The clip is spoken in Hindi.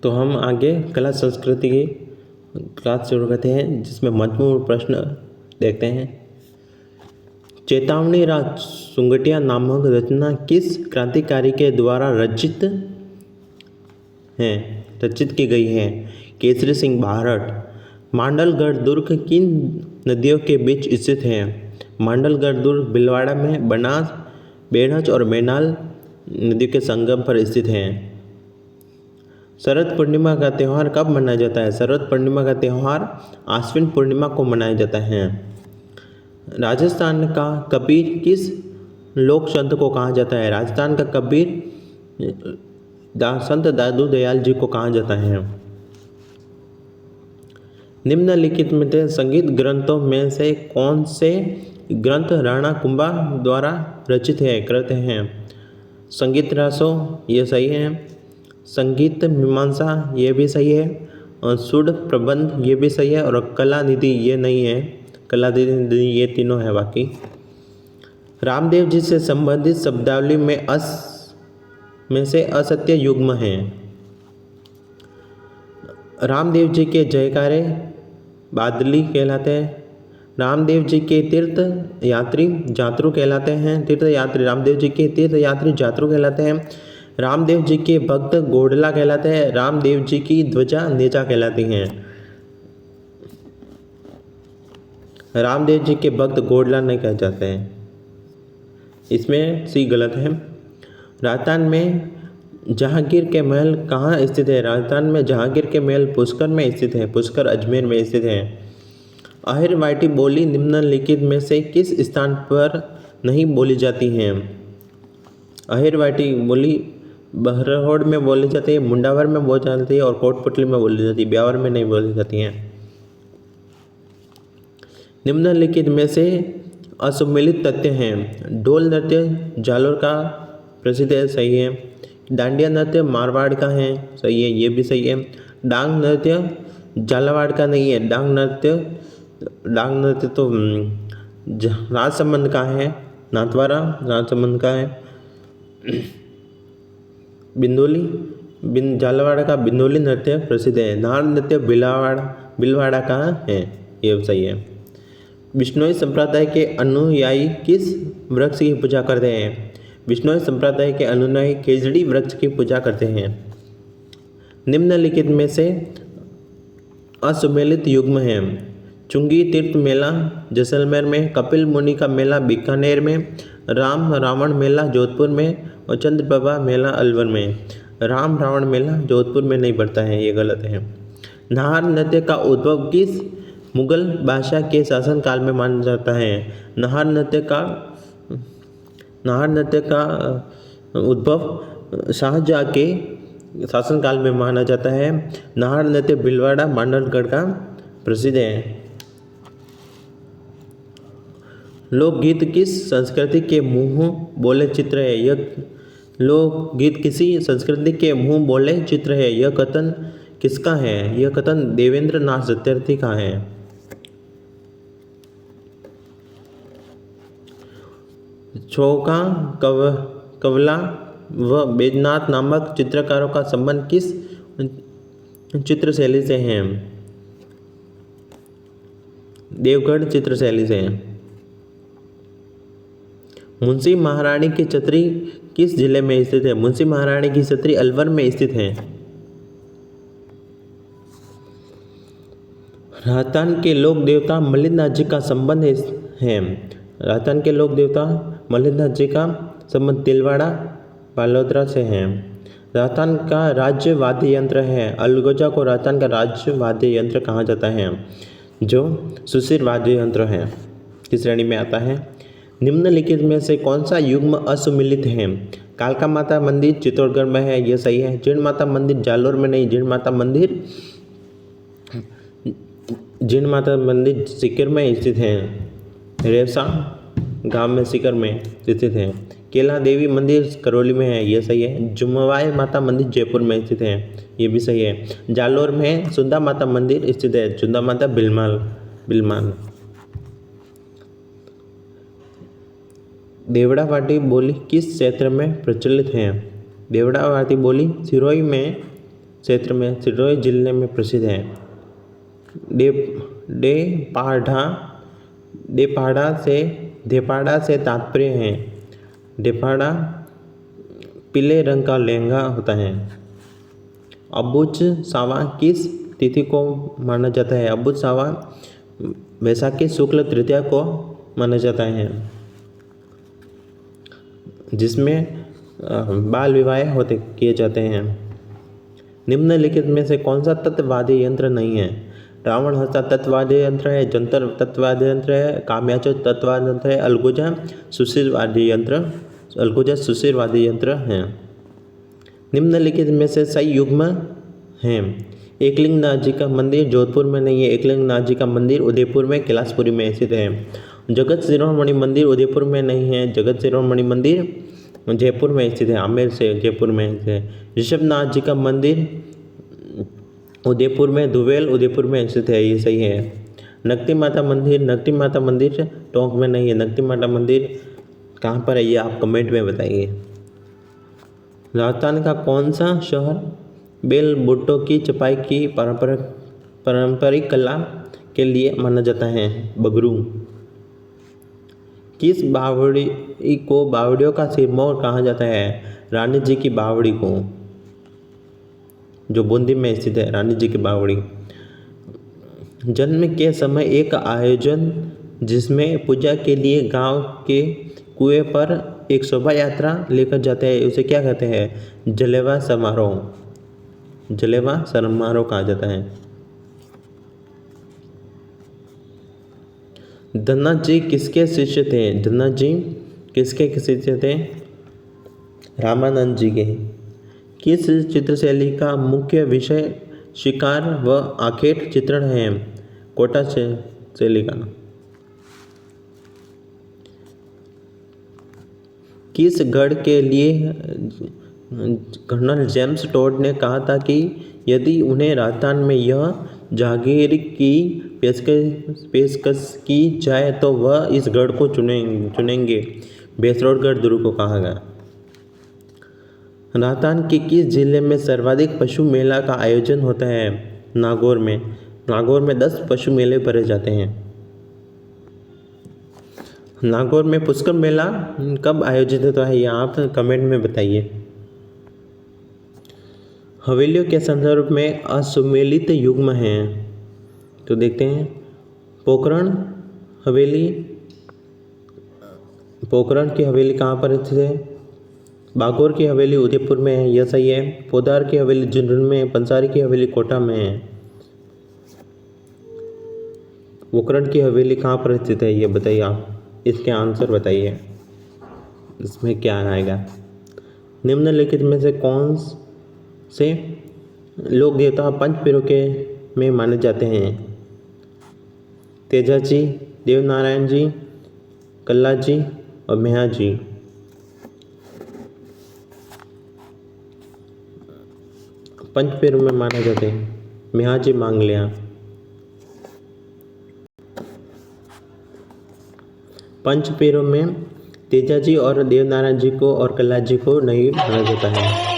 तो हम आगे कला संस्कृति की क्लास शुरू करते हैं, जिसमें महत्वपूर्ण प्रश्न देखते हैं। चेतावनी राज सुंगटिया नामक रचना किस क्रांतिकारी के द्वारा रचित की गई है? केसरी सिंह भारत। मांडलगढ़ दुर्ग किन नदियों के बीच स्थित है? मांडलगढ़ दुर्ग भीलवाड़ा में बनास, बेड़ज और मैनाल नदी के संगम पर स्थित है। शरद पूर्णिमा का त्यौहार कब मनाया जाता है? शरद पूर्णिमा का त्यौहार आश्विन पूर्णिमा को मनाया जाता है। राजस्थान का कबीर किस लोक संत को कहा जाता है? राजस्थान का कबीर संत दादू दयाल जी को कहा जाता है। निम्नलिखित में से संगीत ग्रंथों में से कौन से ग्रंथ राणा कुंभा द्वारा रचित है कृत हैं? संगीत रासो ये सही है। संगीत मीमांसा ये भी सही है। और सुड प्रबंध ये भी सही है। और कला निधि ये नहीं है। कला निधि ये तीनों है बाकी। रामदेव जी से संबंधित शब्दावली में से असत्य युग्म है। रामदेव जी के जयकारे बादली कहलाते हैं। रामदेव जी के तीर्थ यात्री जातरू कहलाते हैं। तीर्थ यात्री रामदेव जी के तीर्थ यात्री जातरू कहलाते हैं। रामदेव जी के भक्त गोडला कहलाते हैं। रामदेव जी की ध्वजा नेजा कहलाती हैं। रामदेव जी के भक्त गोडला नहीं कहे जाते हैं। इसमें सी गलत है। राजस्थान में जहांगीर के महल कहाँ स्थित है? राजस्थान में जहांगीर के महल पुष्कर में स्थित है। पुष्कर अजमेर में स्थित है। अहिरवाइटी बोली निम्नलिखित में से किस स्थान पर नहीं बोली जाती है? अहिरवाइटी बोली बहरहोड़ में बोली जाती है, मुंडावर में बोली जाती है और कोटपुतली में बोली जाती है। ब्यावर में नहीं बोली जाती है। निम्नलिखित में से असम्मिलित तथ्य हैं। ढोल नृत्य जालोर का प्रसिद्ध है, सही है। डांडिया नृत्य मारवाड़ का है, सही है, ये भी सही है। डांग नृत्य झालावाड़ का नहीं है। डांग नृत्य तो राजसमंद का है। नाथद्वारा राजसमंद का है। झालावाड़ का बिंदोली नृत्य प्रसिद्ध है। नार नृत्य भीलवाड़ा का है, ये सही है। बिश्नोई संप्रदाय के अनुयायी किस वृक्ष की पूजा करते हैं? बिश्नोई संप्रदाय के अनुयायी खेजड़ी वृक्ष की पूजा करते हैं। निम्नलिखित में से असम्मिलित युग्म है। चुंगी तीर्थ मेला जैसलमेर में, कपिल मुनि का मेला बीकानेर में, राम रावण मेला जोधपुर में और चंद्रप्रभा मेला अलवर में। राम रावण मेला जोधपुर में नहीं पड़ता है, ये गलत है। नाहर नृत्य का उद्भव किस मुगल बादशाह के शासनकाल में माना जाता है? नाहर नृत्य का उद्भव शाहजहाँ के शासनकाल में माना जाता है। नाहर नृत्य भीलवाड़ा मांडलगढ़ का प्रसिद्ध है। लोकगीत किस संस्कृति के मुँह बोले चित्र है? यह लोकगीत किसी संस्कृति के मुँह बोले चित्र है। यह कथन किसका है? यह कथन देवेंद्र नाथ सत्यार्थी का है। चौका कवला व बैजनाथ नामक चित्रकारों का संबंध किस चित्र शैली से है? देवगढ़ चित्र शैली से है। मुंशी महारानी की छतरी किस जिले में स्थित है? मुंशी महारानी की छतरी अलवर में स्थित है। राजस्थान के लोक देवता मल्लिनाथ जी का संबंध है। राजस्थान के लोक देवता मल्लिनाथ जी का संबंध तिलवाड़ा बालोतरा से है। राजस्थान का राज्य वाद्य यंत्र है। अलगोजा को राजस्थान का राज्य वाद्य यंत्र कहा जाता है, जो सुशिर वाद्य यंत्र है, किस श्रेणी में आता है? निम्नलिखित में से कौन सा युग्म असम्मिलित है? कालका माता मंदिर चित्तौड़गढ़ में है, यह सही है। जीण माता मंदिर जालोर में नहीं। जीण माता मंदिर सीकर में स्थित है। रेवसा गांव में सीकर में स्थित है। केला देवी मंदिर करौली में है, यह सही है। जुमवाई माता मंदिर जयपुर में स्थित है, ये भी सही है। जालोर में सुंदा माता मंदिर स्थित है। सुंदा माता बिलमान। देवड़ावाटी बोली किस क्षेत्र में प्रचलित है? देवड़ावाटी बोली सिरोही में क्षेत्र में सिरोही जिले में प्रसिद्ध है। धेपाड़ा से तात्पर्य है धेपाड़ा पीले रंग का लहंगा होता है। अबुझ सावा किस तिथि को माना जाता है? अबुझ सावा वैशाखी शुक्ल तृतीया को माना जाता है, जिसमें बाल विवाह किए जाते हैं। निम्नलिखित में से कौन सा तत्ववादी यंत्र नहीं है? रावण हस्ता तत्ववादी यंत्र है, जंतर तत्ववादी यंत्र है, कामयाचो तत्ववादी यंत्र है, अलगुजा सुशिरवादी यंत्र है। निम्नलिखित में से सही युग्म है। एकलिंगनाथ जी का मंदिर जोधपुर में नहीं है। एकलिंगनाथ जी का मंदिर उदयपुर में कैलाशपुरी में स्थित है। जगत शिरोमणि मंदिर उदयपुर में नहीं है। जगत शिरोमणि मंदिर जयपुर में स्थित है, आमेर से जयपुर में स्थित है। ऋषभनाथ जी का मंदिर उदयपुर में, धुवेल उदयपुर में स्थित है, ये सही है। नकटी माता मंदिर टोंक में नहीं है। नकटी माता मंदिर कहाँ पर है, ये आप कमेंट में बताइए। राजस्थान का कौन सा शहर बेल बूटों की छपाई की पारंपरिक कला के लिए माना जाता है? बगरू। किस बावड़ी को बावड़ियों का सिरमौर कहा जाता है? रानी जी की बावड़ी को, जो बूंदी में स्थित है, रानी जी की बावड़ी। जन्म के समय एक आयोजन जिसमें पूजा के लिए गांव के कुएं पर एक शोभा यात्रा लेकर जाते हैं, उसे क्या कहते हैं? जलेवा समारोह कहा जाता है। धन्ना जी किसके शिष्य थे? धन्ना जी किसके शिष्य थे? रामानंद जी के। किस चित्रशैली का मुख्य विषय शिकार व आखेट चित्रण है? कोटा शैली का। किस गढ़ के लिए कर्नल जेम्स टोड ने कहा था कि यदि उन्हें राजस्थान में यह जागीर की पेशकश की जाए तो वह इस गढ़ को चुनेंगे? बेसरोडगढ़ दुर्ग को कहा गया। राजस्थान के किस जिले में सर्वाधिक पशु मेला का आयोजन होता है? नागौर में। नागौर में 10 पशु मेले भरे जाते हैं। नागौर में पुष्कर मेला कब आयोजित होता है, ये आप कमेंट में बताइए। हवेलियों के संदर्भ में असुमेलित युग्म हैं, तो देखते हैं। पोखरण की हवेली कहाँ पर स्थित है? बागौर की हवेली उदयपुर में है, यह सही है। पोदार की हवेली झुंझुनू में, पंसारी की हवेली कोटा में है। पोखरण की हवेली कहाँ पर स्थित है, ये बताइए आप, इसके आंसर बताइए, इसमें क्या आएगा। निम्नलिखित में से कौन से लोक देवता पंचपीरों के में माने जाते हैं? तेजा जी, देवनारायण जी, कल्ला जी और मेहा जी। पंचपीरों में माने जाते हैं मेहा जी, मांग लिया। पंचपीरों में तेजा जी और देवनारायण जी को और कल्ला जी को नहीं माना जाता है।